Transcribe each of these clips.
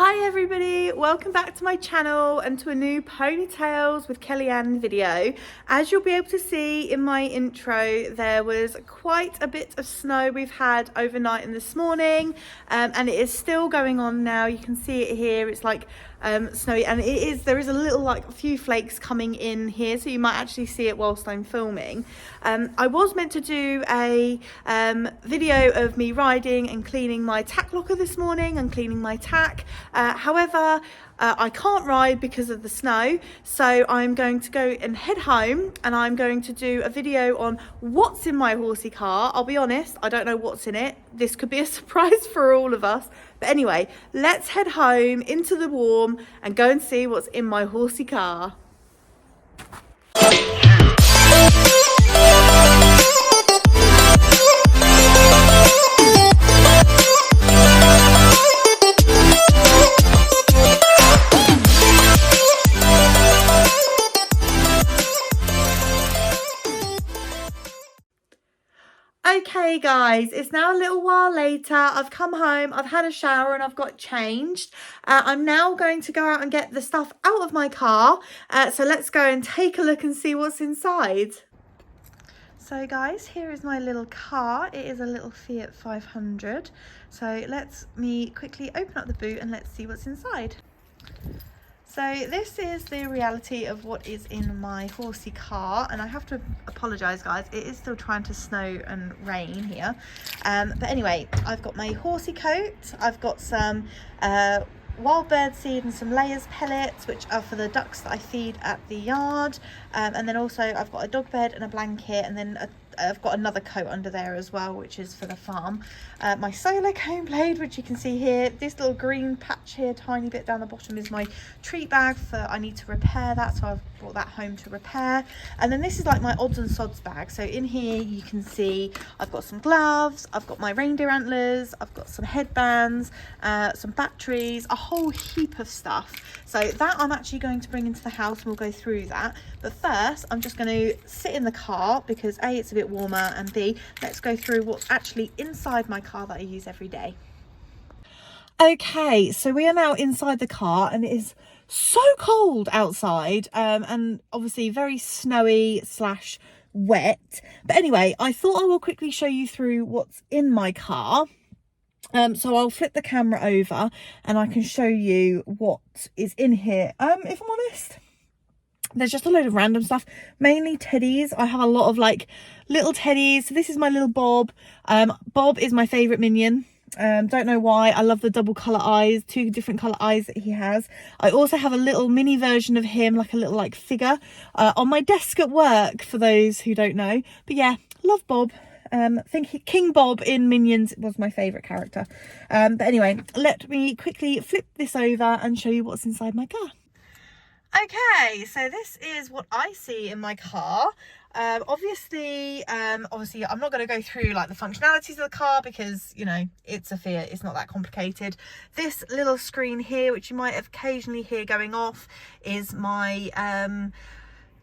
Hi everybody, welcome back to my channel and to a new Ponytails with Kellyanne video. As you'll be able to see in my intro, there was quite a bit of snow we've had overnight and this morning, and it is still going on now. You can see it here, it's like snowy, and there is a little, like a few flakes coming in here, so you might actually see it whilst I'm filming. I was meant to do a video of me riding and cleaning my tack locker this morning and cleaning my tack. However, I can't ride because of the snow, so I'm going to go and head home and I'm going to do a video on what's in my horsey car. I'll be honest, I don't know what's in it. This could be a surprise for all of us. But anyway, let's head home into the warm and go and see what's in my horsey car. Okay guys, it's now a little while later. I've come home, I've had a shower and I've got changed. I'm now going to go out and get the stuff out of my car. So let's go and take a look and see what's inside. So guys, here is my little car. It is a little Fiat 500. So let me quickly open up the boot and let's see what's inside. So this is the reality of what is in my horsey car, and I have to apologise guys, it is still trying to snow and rain here, but anyway, I've got my horsey coat, I've got some wild bird seed and some layers pellets, which are for the ducks that I feed at the yard, and then also I've got a dog bed and a blanket, and then I've got another coat under there as well, which is for the farm. My solo comb blade, which you can see here. This little green patch here, tiny bit down the bottom, is my treat bag for I need to repair that, so I've brought that home to repair. And then this is like my odds and sods bag. So in here you can see I've got some gloves, I've got my reindeer antlers, I've got some headbands, some batteries, a whole heap of stuff. So that I'm actually going to bring into the house and we'll go through that. But first I'm just going to sit in the car because A, it's a bit warmer, and B, let's go through what's actually inside my car that I use every day. Okay, so we are now inside the car and it is so cold outside, and obviously very snowy slash wet. But anyway, I thought I will quickly show you through what's in my car. So I'll flip the camera over and I can show you what is in here. If I'm honest, there's just a load of random stuff, mainly teddies. I have a lot of like little teddies. So this is my little Bob. Bob is my favourite minion. Don't know why. I love the double colour eyes, 2 different colour eyes that he has. I also have a little mini version of him, like a little like figure, on my desk at work, for those who don't know. But yeah, love Bob. I think King Bob in Minions was my favourite character. But anyway, let me quickly flip this over and show you what's inside my car. Okay, so this is what I see in my car. Obviously I'm not going to go through like the functionalities of the car because, you know, it's a Fiat, it's not that complicated. This little screen here, which you might occasionally hear going off, is my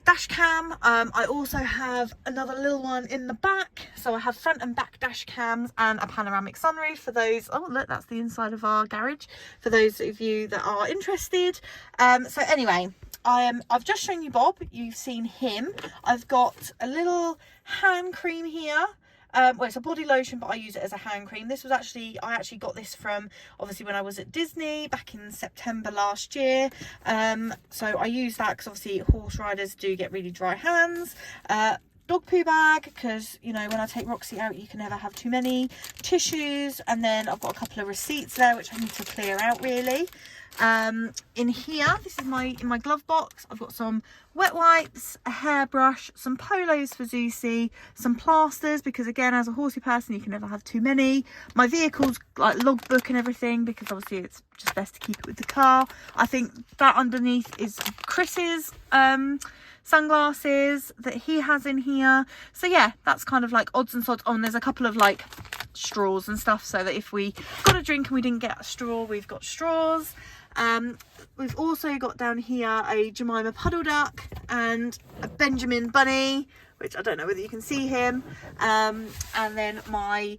dash cam. I also have another little one in the back, so I have front and back dash cams and a panoramic sunroof for those. Oh look, that's the inside of our garage for those of you that are interested. So anyway, I've just shown you Bob, you've seen him. I've got a little hand cream here. Well, it's a body lotion, but I use it as a hand cream. This was I actually got this from, obviously, when I was at Disney back in September last year. So I use that because obviously horse riders do get really dry hands. Dog poo bag, because, you know, when I take Roxy out, you can never have too many. Tissues, and then I've got a couple of receipts there, which I need to clear out, really. In here, this is in my glove box, I've got some wet wipes, a hairbrush, some polos for Zeusy, some plasters, because again, as a horsey person, you can never have too many. My vehicle's like logbook and everything, because obviously it's just best to keep it with the car. I think that underneath is Chris's sunglasses that he has in here. So yeah, that's kind of like odds and sods. Oh, and there's a couple of like straws and stuff, so that if we got a drink and we didn't get a straw, we've got straws. We've also got down here a Jemima puddle duck and a Benjamin bunny, which I don't know whether you can see him, and then my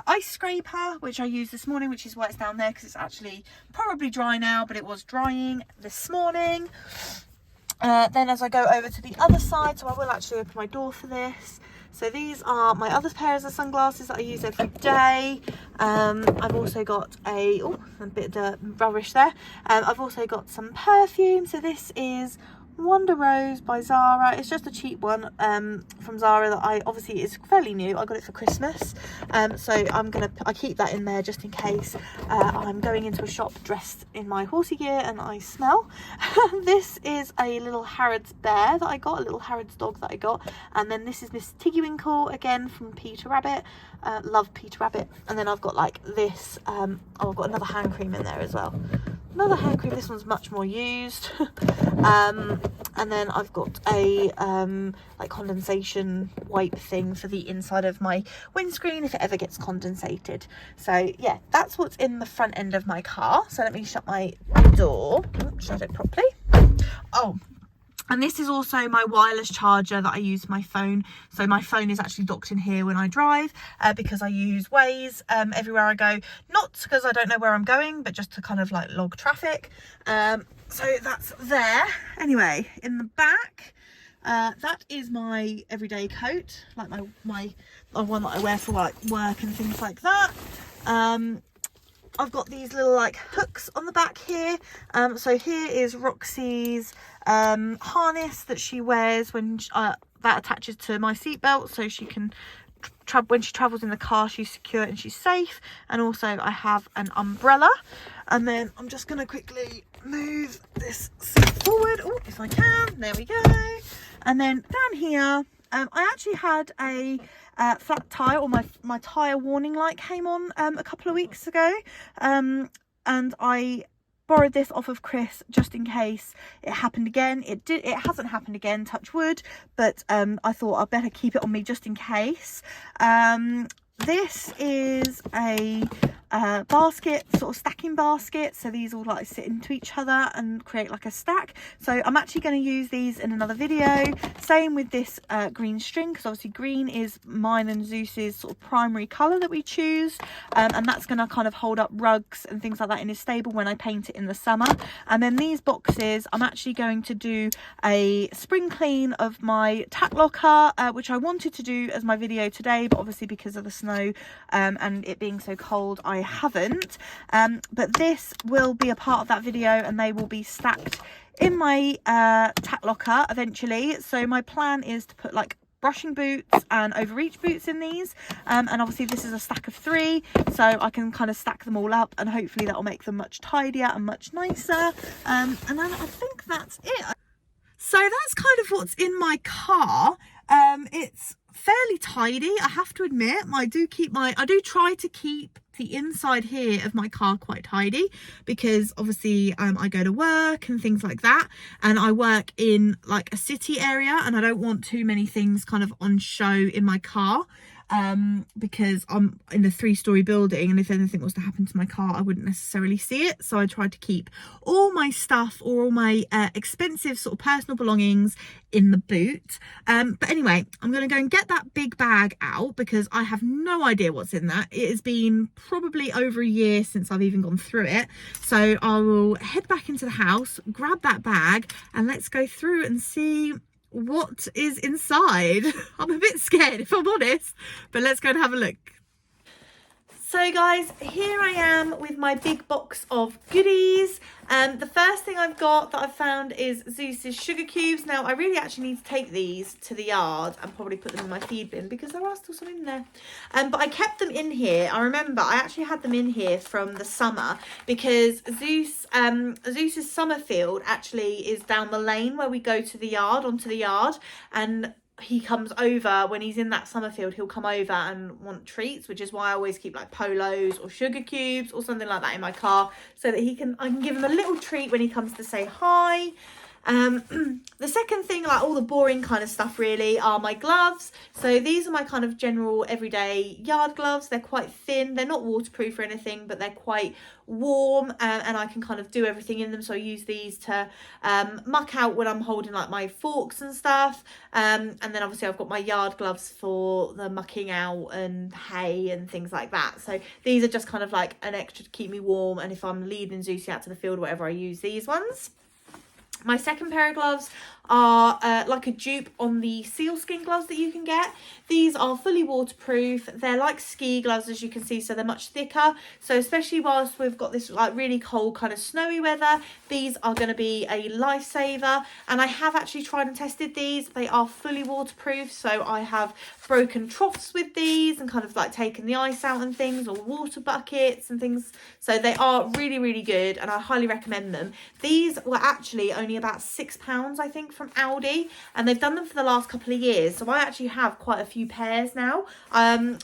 ice scraper, which I used this morning, which is why it's down there, because it's actually probably dry now, but it was drying this morning. Then as I go over to the other side, so I will actually open my door for this. So these are my other pairs of sunglasses that I use every day. I've also got a bit of rubbish there. I've also got some perfume. So this is Wonder Rose by Zara. It's just a cheap one from Zara that obviously is fairly new. I got it for Christmas, so I keep that in there just in case I'm going into a shop dressed in my horsey gear and I smell. This is a little Harrods bear that I got, a little Harrods dog that I got, and then this is Miss Tiggy Winkle again from Peter Rabbit. Love Peter Rabbit. And then I've got like this. I've got another hand cream in there as well. Another hand cream, this one's much more used. And then I've got a like condensation wipe thing for the inside of my windscreen if it ever gets condensated. So yeah, that's what's in the front end of my car. So let me shut my door. Shut it properly. Oh, and this is also my wireless charger that I use for my phone. So my phone is actually docked in here when I drive because I use Waze everywhere I go. Not because I don't know where I'm going, but just to kind of like log traffic. So that's there. Anyway, in the back, that is my everyday coat, like my one that I wear for like work and things like that. I've got these little like hooks on the back here. So here is Roxy's harness that she wears when that attaches to my seatbelt, so she can when she travels in the car she's secure and she's safe. And also I have an umbrella, and then I'm just going to quickly move this seat forward, if I can. There we go. And then down here I actually had a flat tire, or my tire warning light came on a couple of weeks ago, and I borrowed this off of Chris just in case it happened again. It hasn't happened again, touch wood, but I thought I'd better keep it on me just in case. This is a basket, sort of stacking basket, so these all like sit into each other and create like a stack. So I'm actually going to use these in another video. Same with this green string, because obviously green is mine and Zeus's sort of primary colour that we choose, and that's going to kind of hold up rugs and things like that in his stable when I paint it in the summer. And then these boxes, I'm actually going to do a spring clean of my tack locker, which I wanted to do as my video today, but obviously because of the snow and it being so cold I haven't. But this will be a part of that video, and they will be stacked in my tack locker eventually. So my plan is to put like brushing boots and overreach boots in these, and obviously this is a stack of 3, so I can kind of stack them all up, and hopefully that will make them much tidier and much nicer. And then I think that's it. So that's kind of what's in my car. It's fairly tidy, I have to admit. I do try to keep the inside here of my car quite tidy, because obviously I go to work and things like that, and I work in like a city area, and I don't want too many things kind of on show in my car, because I'm in a 3-story building, and if anything was to happen to my car I wouldn't necessarily see it. So I try to keep all my stuff, or all my expensive sort of personal belongings, in the boot. But anyway, I'm going to go and get that big bag out, because I have no idea what's in that. It has been probably over a year since I've even gone through it, so I will head back into the house, grab that bag, and let's go through and see what is inside. I'm a bit scared, if I'm honest, but let's go and have a look. So guys, here I am with my big box of goodies. The first thing I've got that I've found is Zeus's sugar cubes. Now I really actually need to take these to the yard and probably put them in my feed bin, because there are still some in there. But I kept them in here. I remember I actually had them in here from the summer, because Zeus's summer field actually is down the lane where we go to the yard, onto the yard, and he comes over when he's in that summer field. He'll come over and want treats, which is why I always keep like polos or sugar cubes or something like that in my car, so that I can give him a little treat when he comes to say hi. The second thing, like all the boring kind of stuff really, are my gloves. So these are my kind of general everyday yard gloves. They're quite thin, they're not waterproof or anything, but they're quite warm, and I can kind of do everything in them. So I use these to muck out when I'm holding like my forks and stuff, and then obviously I've got my yard gloves for the mucking out and hay and things like that. So these are just kind of like an extra to keep me warm, and if I'm leading Zeus out to the field or whatever, I use these ones. My second pair of gloves are like a dupe on the sealskin gloves that you can get. These are fully waterproof. They're like ski gloves, as you can see, so they're much thicker. So especially whilst we've got this like really cold kind of snowy weather, these are going to be a lifesaver. And I have actually tried and tested these. They are fully waterproof, so I have broken troughs with these and kind of like taken the ice out and things, or water buckets and things. So they are really, really good, and I highly recommend them. These were actually only about £6, I think, from Aldi, and they've done them for the last couple of years, so I actually have quite a few pairs now.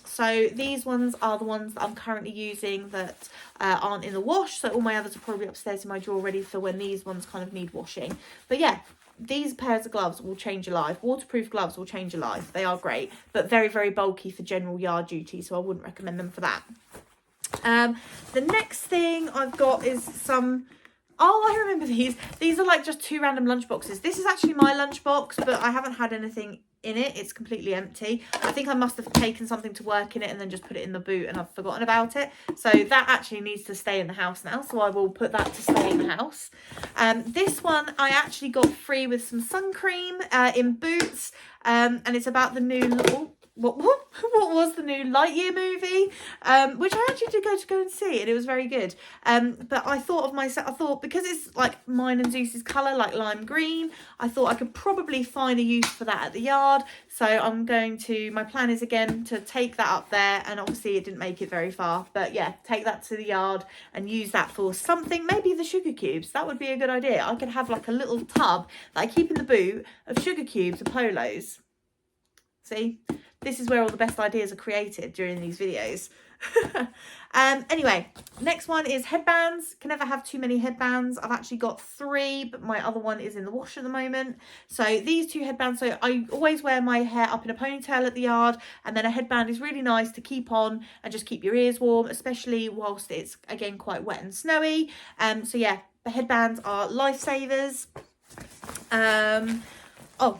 So these ones are the ones that I'm currently using that aren't in the wash, so all my others are probably upstairs in my drawer ready for when these ones kind of need washing. But yeah, these pairs of gloves will change your life. Waterproof gloves will change your life. They are great, but very, very bulky for general yard duty, so I wouldn't recommend them for that. The next thing I've got is some... Oh, I remember these. These are like just 2 random lunch boxes. This is actually my lunch box, but I haven't had anything in it. It's completely empty. I think I must have taken something to work in it and then just put it in the boot, and I've forgotten about it. So that actually needs to stay in the house now. So I will put that to stay in the house. This one I actually got free with some sun cream in Boots. And it's about the new... What was the new Lightyear movie, which I actually did go and see, and it was very good. But I thought of myself, I thought because it's like mine and Zeus's colour, like lime green, I thought I could probably find a use for that at the yard. So I'm going to, my plan is again to take that up there, and obviously it didn't make it very far, but yeah, take that to the yard and use that for something, maybe the sugar cubes. That would be a good idea. I could have like a little tub that I keep in the boot of sugar cubes and polos. See? This is where all the best ideas are created during these videos. Anyway, next one is headbands. Can never have too many headbands. I've actually got 3, but my other one is in the wash at the moment. So these 2 headbands, so I always wear my hair up in a ponytail at the yard, and then a headband is really nice to keep on and just keep your ears warm, especially whilst it's, again, quite wet and snowy. So yeah, the headbands are lifesavers. Oh,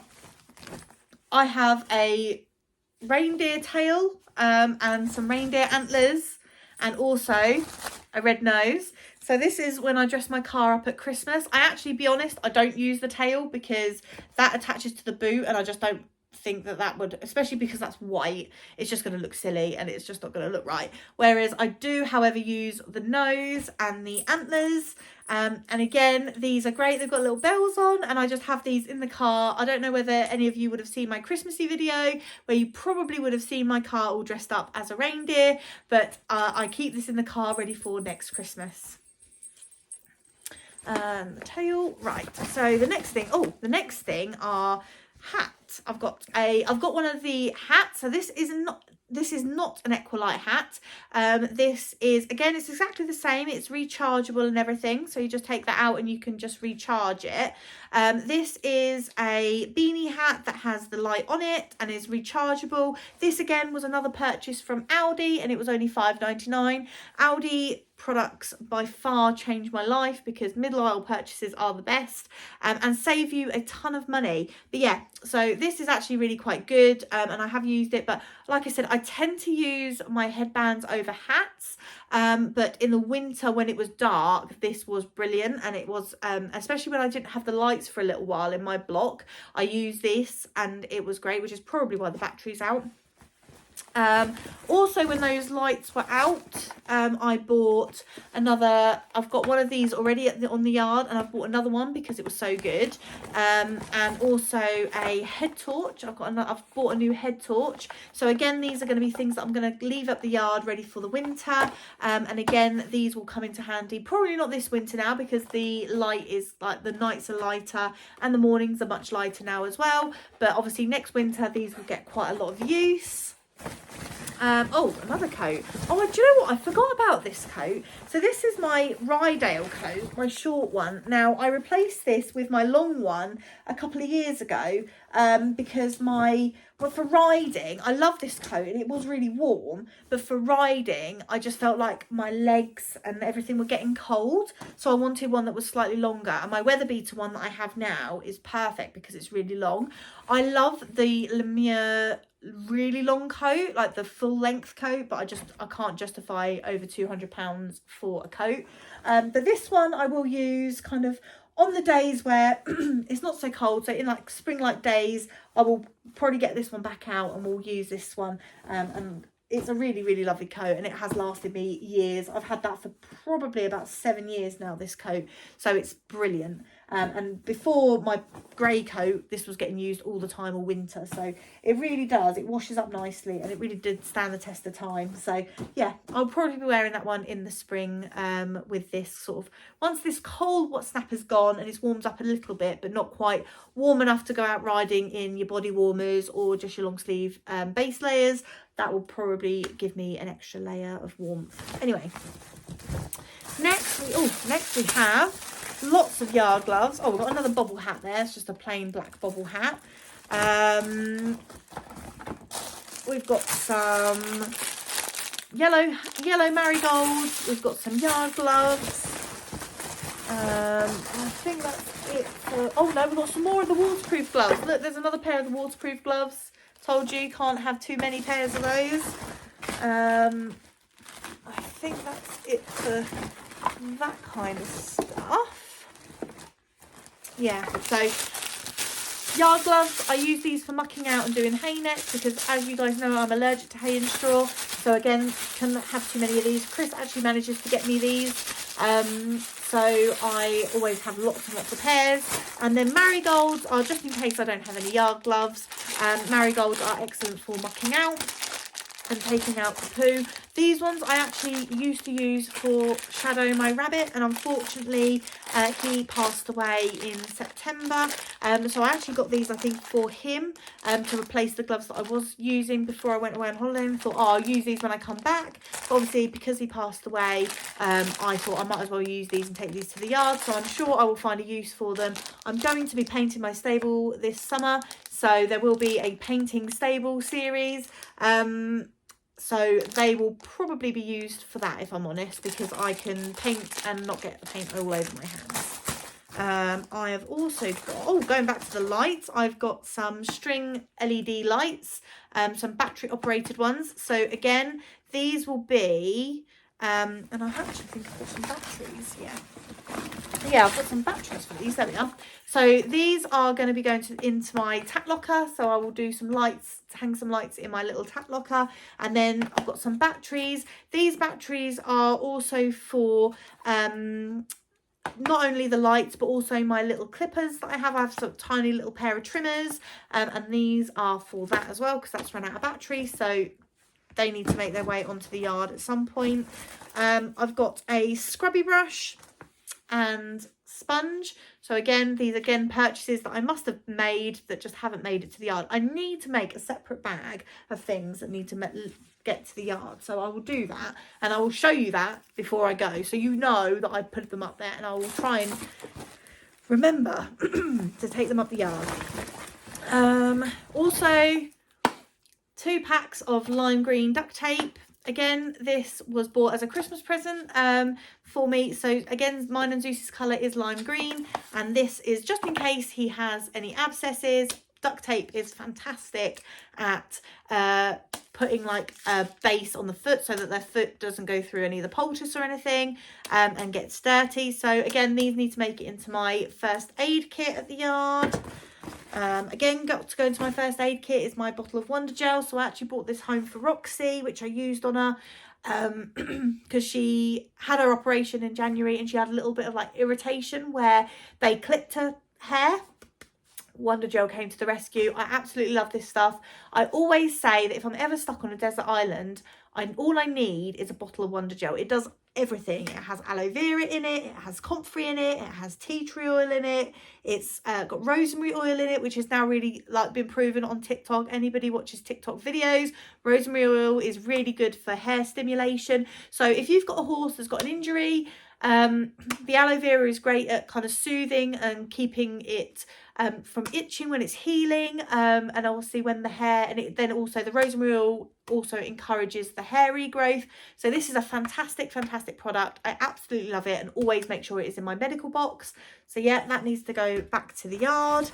I have a reindeer tail and some reindeer antlers, and also a red nose. So this is when I dress my car up at Christmas. I actually, be honest, I don't use the tail because that attaches to the boot, and I just don't think that would, especially because that's white, it's just going to look silly and it's just not going to look right. Whereas I do, however, use the nose and the antlers. And again, these are great. They've got little bells on, and I just have these in the car. I don't know whether any of you would have seen my Christmassy video where you probably would have seen my car all dressed up as a reindeer, but I keep this in the car ready for next Christmas. The tail, right. So the next thing are hats. I've got one of the hats. So this is not an Equalite hat. This is, again, it's exactly the same. It's rechargeable and everything. So you just take that out and you can just recharge it. This is a beanie hat that has the light on it and is rechargeable. This again was another purchase from Aldi, and it was only £5.99. Aldi products by far change my life because middle aisle purchases are the best, and save you a ton of money. But yeah, so this is actually really quite good, and I have used it, but like I said, I tend to use my headbands over hats, but in the winter when it was dark, this was brilliant. And it was especially when I didn't have the lights for a little while in my block, I used this and it was great, which is probably why the battery's out. Also, when those lights were out, I bought another. I've got one of these already on the yard, and I've bought another one because it was so good. And also a head torch. I've bought a new head torch. So again, these are going to be things that I'm going to leave up the yard ready for the winter. And again, these will come into handy. Probably not this winter now because the light is like, the nights are lighter and the mornings are much lighter now as well. But obviously next winter, these will get quite a lot of use. Oh, another coat. Oh, do you know what? I forgot about this coat. So this is my Rydale coat, my short one. Now, I replaced this with my long one a couple of years ago because for riding, I love this coat and it was really warm. But for riding, I just felt like my legs and everything were getting cold. So I wanted one that was slightly longer. And my weather beater one that I have now is perfect because it's really long. I love the Lemire really long coat, like the full length coat, but I can't justify over £200 for a coat. But this one I will use kind of on the days where it's not so cold. So in like spring-like days, I will probably get this one back out and we'll use this one. And it's a really, really lovely coat and it has lasted me years. I've had that for probably about 7 years now, this coat. So it's brilliant. And before my grey coat, this was getting used all the time all winter. So it really does. It washes up nicely and it really did stand the test of time. So yeah, I'll probably be wearing that one in the spring with this sort of, once this cold snap is gone and it's warmed up a little bit, but not quite warm enough to go out riding in your body warmers or just your long sleeve base layers. That will probably give me an extra layer of warmth. Anyway, next we have lots of yard gloves. Oh, we've got another bobble hat there. It's just a plain black bobble hat. We've got some yellow marigolds. We've got some yard gloves. I think that's it for... Oh no, we've got some more of the waterproof gloves. Look, there's another pair of the waterproof gloves. Told you, can't have too many pairs of those. I think that's it for that kind of stuff. Yeah, so yard gloves, I use these for mucking out and doing hay nets because, as you guys know, I'm allergic to hay and straw. So again, can have too many of these. Chris actually manages to get me these. So I always have lots and lots of pairs. And then marigolds are just in case I don't have any yard gloves. Marigolds are excellent for mucking out and taking out the poo. These ones I actually used to use for Shadow, my rabbit, and unfortunately he passed away in September. So I actually got these, I think, for him to replace the gloves that I was using before I went away on holiday, and thought, oh, I'll use these when I come back. But obviously, because he passed away, I thought I might as well use these and take these to the yard. So I'm sure I will find a use for them. I'm going to be painting my stable this summer, so there will be a painting stable series. So they will probably be used for that, if I'm honest, because I can paint and not get the paint all over my hands. I have also got, going back to the lights, I've got some string LED lights, some battery operated ones. So again, these will be, and I actually think I've got some batteries, yeah, I've got some batteries for these. There we are. So these are going to be going into my tack locker. So I will do some lights, hang some lights in my little tack locker. And then I've got some batteries. These batteries are also for not only the lights, but also my little clippers that I have. I have sort of tiny little pair of trimmers. And these are for that as well, because that's run out of battery. So they need to make their way onto the yard at some point. I've got a scrubby brush and sponge. So again, these purchases that I must have made that just haven't made it to the yard. I need to make a separate bag of things that need to get to the yard, so I will do that and I will show you that before I go, so you know that I put them up there, and I will try and remember to take them up the yard. Also 2 packs of lime green duct tape. Again, this was bought as a Christmas present for me. So again, mine and Zeus's colour is lime green. And this is just in case he has any abscesses. Duct tape is fantastic at putting like a base on the foot so that their foot doesn't go through any of the poultice or anything and gets dirty. So again, these need to make it into my first aid kit at the yard. Again, got to go into my first aid kit is my bottle of Wonder Gel. So I actually brought this home for Roxy, which I used on her because she had her operation in January and she had a little bit of like irritation where they clipped her hair. Wonder Gel came to the rescue. I absolutely love this stuff. I always say that if I'm ever stuck on a desert island, all I need is a bottle of Wonder Gel. It does everything. It has aloe vera in it, it has comfrey in it, it has tea tree oil in it, it's got rosemary oil in it, which has now really like been proven on TikTok. Anybody watches TikTok videos, rosemary oil is really good for hair stimulation. So if you've got a horse that's got an injury, the aloe vera is great at kind of soothing and keeping it from itching when it's healing, and obviously when the hair, and then also the rosemary oil also encourages the hair regrowth. So this is a fantastic product. I absolutely love it, and always make sure it is in my medical box. So yeah, that needs to go back to the yard.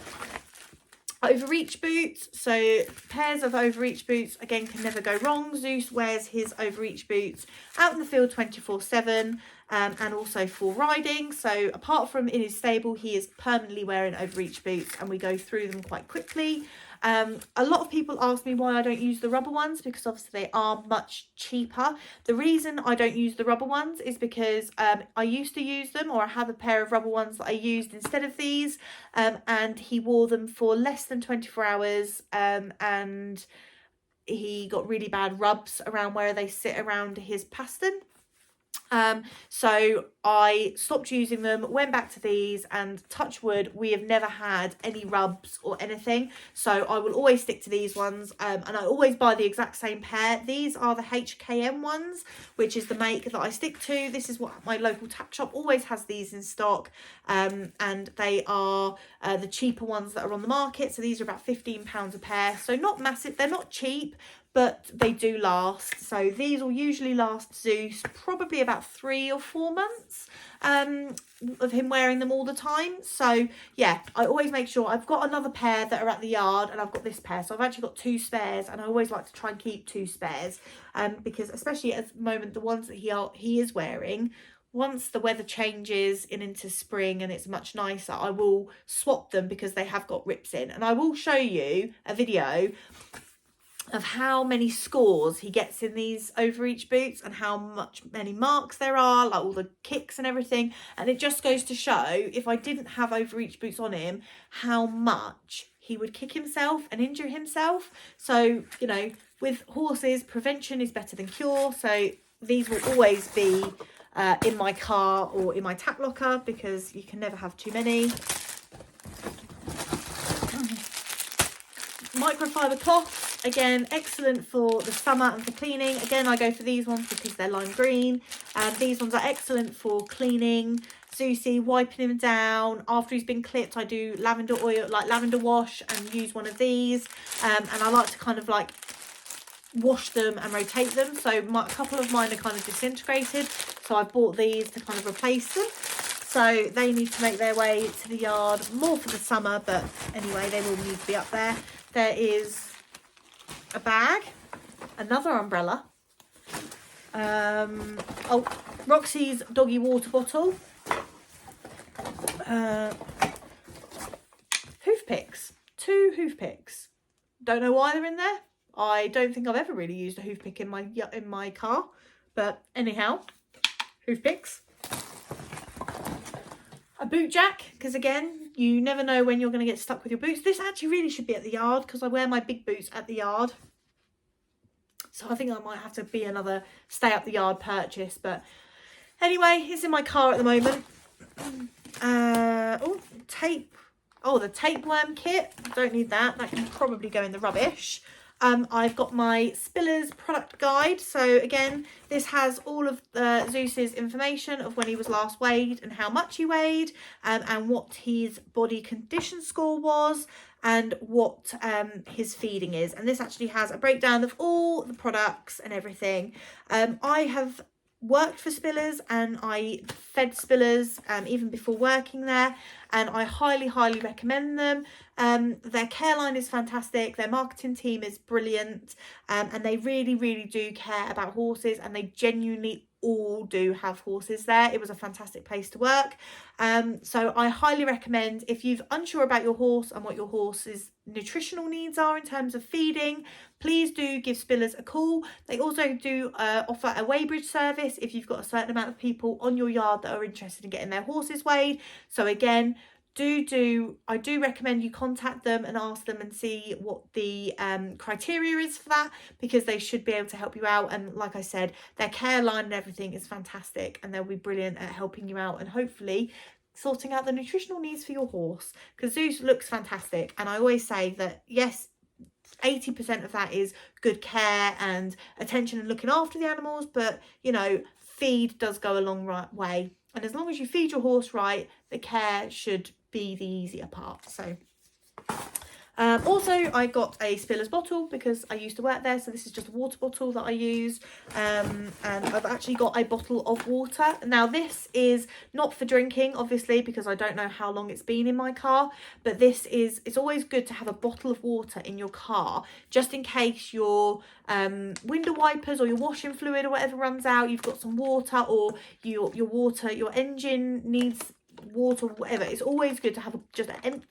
Overreach boots, so pairs of overreach boots again can never go wrong. Zeus wears his overreach boots out in the field 24/7, and also for riding. So apart from in his stable, he is permanently wearing overreach boots, and we go through them quite quickly. A lot of people ask me why I don't use the rubber ones, because obviously they are much cheaper. The reason I don't use the rubber ones is because I used to use them, or I have a pair of rubber ones that I used instead of these, and he wore them for less than 24 hours, and he got really bad rubs around where they sit around his pastern. So I stopped using them, went back to these, and touch wood, we have never had any rubs or anything. So I will always stick to these ones, and I always buy the exact same pair. These are the HKM ones, which is the make that I stick to. This is what my local tack shop always has these in stock, and they are the cheaper ones that are on the market. So these are about £15 a pair, so not massive, they're not cheap, but they do last. So these will usually last Zeus probably about 3 or 4 months of him wearing them all the time. So yeah, I always make sure I've got another pair that are at the yard, and I've got this pair, so I've actually got 2 spares, and I always like to try and keep 2 spares, because especially at the moment, the ones that he is wearing, once the weather changes into spring and it's much nicer, I will swap them because they have got rips in. And I will show you a video of how many scores he gets in these overreach boots, and how many marks there are, like all the kicks and everything. And it just goes to show, if I didn't have overreach boots on him, how much he would kick himself and injure himself. So, you know, with horses, prevention is better than cure. So these will always be in my car or in my tack locker, because you can never have too many. Microfiber cloths, again, excellent for the summer and for cleaning. Again, I go for these ones because they're lime green. These ones are excellent for cleaning. Zeusy, wiping him down after he's been clipped, I do lavender oil, like lavender wash, and use one of these. And I like to kind of like wash them and rotate them. So a couple of mine are kind of disintegrated, so I've bought these to kind of replace them. So they need to make their way to the yard more for the summer, but anyway, they will need to be up there. There is a bag, another umbrella, oh, Roxy's doggy water bottle, hoof picks, 2 hoof picks. Don't know why they're in there. I don't think I've ever really used a hoof pick in my car, but anyhow, hoof picks. A boot jack, because again, you never know when you're going to get stuck with your boots. This actually really should be at the yard, because I wear my big boots at the yard. So I think I might have to be another stay up the yard purchase. But anyway, it's in my car at the moment. Oh, tape. Oh, the tapeworm kit. Don't need that. That can probably go in the rubbish. I've got my Spillers product guide. So again, this has all of Zeus's information of when he was last weighed and how much he weighed, and what his body condition score was, and what his feeding is. And this actually has a breakdown of all the products and everything. I have worked for Spillers, and I fed Spillers even before working there, and I highly recommend them. Their care line is fantastic, their marketing team is brilliant, and they really do care about horses, and they genuinely all do have horses there. It was a fantastic place to work. So I highly recommend, if you're unsure about your horse and what your horse's nutritional needs are in terms of feeding, please do give Spillers a call. They also do offer a weighbridge service if you've got a certain amount of people on your yard that are interested in getting their horses weighed. So again, I do recommend you contact them and ask them and see what the criteria is for that, because they should be able to help you out. And like I said, their care line and everything is fantastic, and they'll be brilliant at helping you out and hopefully sorting out the nutritional needs for your horse, because Zeus looks fantastic. And I always say that, yes, 80% of that is good care and attention and looking after the animals, but you know, feed does go a long way, and as long as you feed your horse right, the care should be the easier part. So also I got a Spiller's bottle because I used to work there, so this is just a water bottle that I use, and I've actually got a bottle of water. Now this is not for drinking, obviously, because I don't know how long it's been in my car, but it's always good to have a bottle of water in your car, just in case your window wipers or your washing fluid or whatever runs out, you've got some water, or your engine needs water, whatever. It's always good to have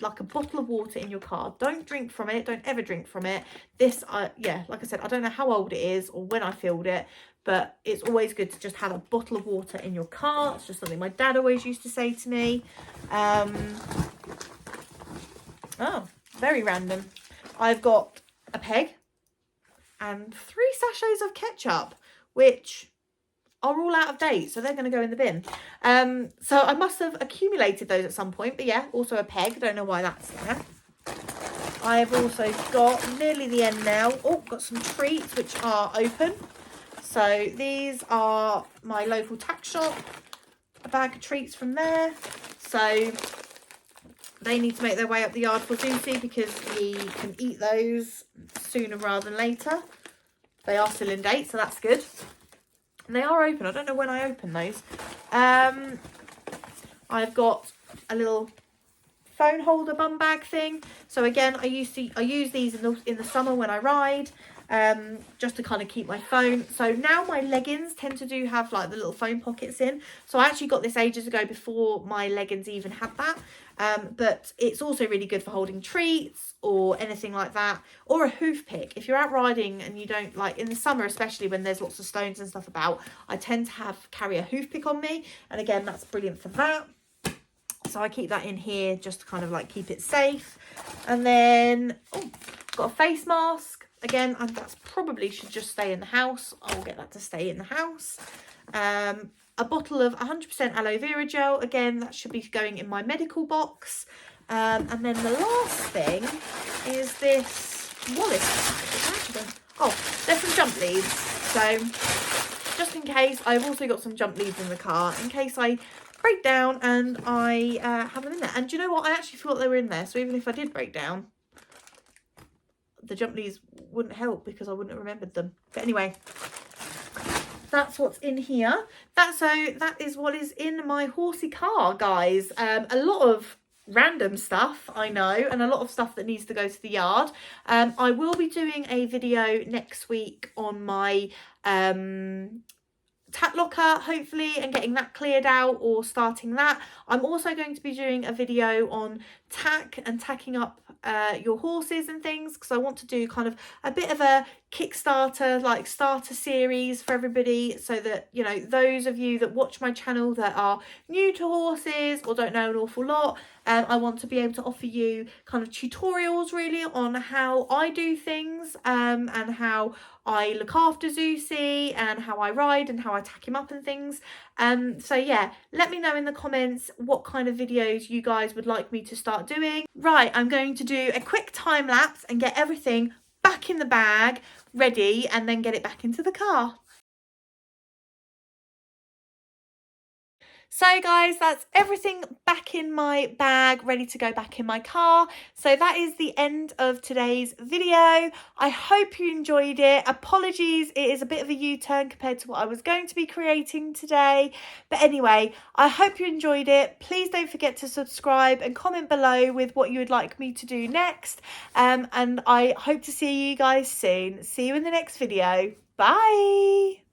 like a bottle of water in your car. Don't drink from it, don't ever drink from it. This yeah, like I said, I don't know how old it is or when I filled it, but it's always good to just have a bottle of water in your car. It's just something my dad always used to say to me. Oh, very random. I've got a peg and 3 sachets of ketchup, which are all out of date, so they're going to go in the bin. So I must have accumulated those at some point, but yeah, also a peg. Don't know why that's there. I've also got, nearly the end now, got some treats which are open. So these are my local tack shop, a bag of treats from there. So they need to make their way up the yard for Zeusy, because he can eat those sooner rather than later. They are still in date, so that's good. And they are open. I don't know when I opened those. I've got a little phone holder bum bag thing. So again, I use these in the summer when I ride, just to kind of keep my phone. So now my leggings tend to have like the little phone pockets in. So I actually got this ages ago, before my leggings even had that. But it's also really good for holding treats or anything like that, or a hoof pick. If you're out riding and you don't, like in the summer especially when there's lots of stones and stuff about, I tend to carry a hoof pick on me, and again, that's brilliant for that. So I keep that in here just to kind of like keep it safe. And then got a face mask. Again, that's probably should just stay in the house. I'll get that to stay in the house. A bottle of 100% aloe vera gel. Again, that should be going in my medical box. And then the last thing is this wallet. There's some jump leads. So just in case, I've also got some jump leads in the car in case I break down and I have them in there. And do you know what? I actually thought they were in there. So even if I did break down, the jump leads wouldn't help because I wouldn't have remembered them. But anyway, that's what's in here. That is what is in my Horsey car, guys. A lot of random stuff, I know, and a lot of stuff that needs to go to the yard. I will be doing a video next week on my tack locker, hopefully, and getting that cleared out or starting that. I'm also going to be doing a video on tack and tacking up your horses and things, because I want to do kind of a bit of a Kickstarter, like starter series for everybody, so that, you know, those of you that watch my channel that are new to horses or don't know an awful lot, I want to be able to offer you kind of tutorials really on how I do things, and how I look after Zeusy and how I ride and how I tack him up and things. So yeah, let me know in the comments what kind of videos you guys would like me to start doing. Right, I'm going to do a quick time lapse and get everything back in the bag ready, and then get it back into the car. So guys, that's everything back in my bag, ready to go back in my car. So that is the end of today's video. I hope you enjoyed it. Apologies, it is a bit of a U-turn compared to what I was going to be creating today. But anyway, I hope you enjoyed it. Please don't forget to subscribe and comment below with what you would like me to do next. And I hope to see you guys soon. See you in the next video. Bye.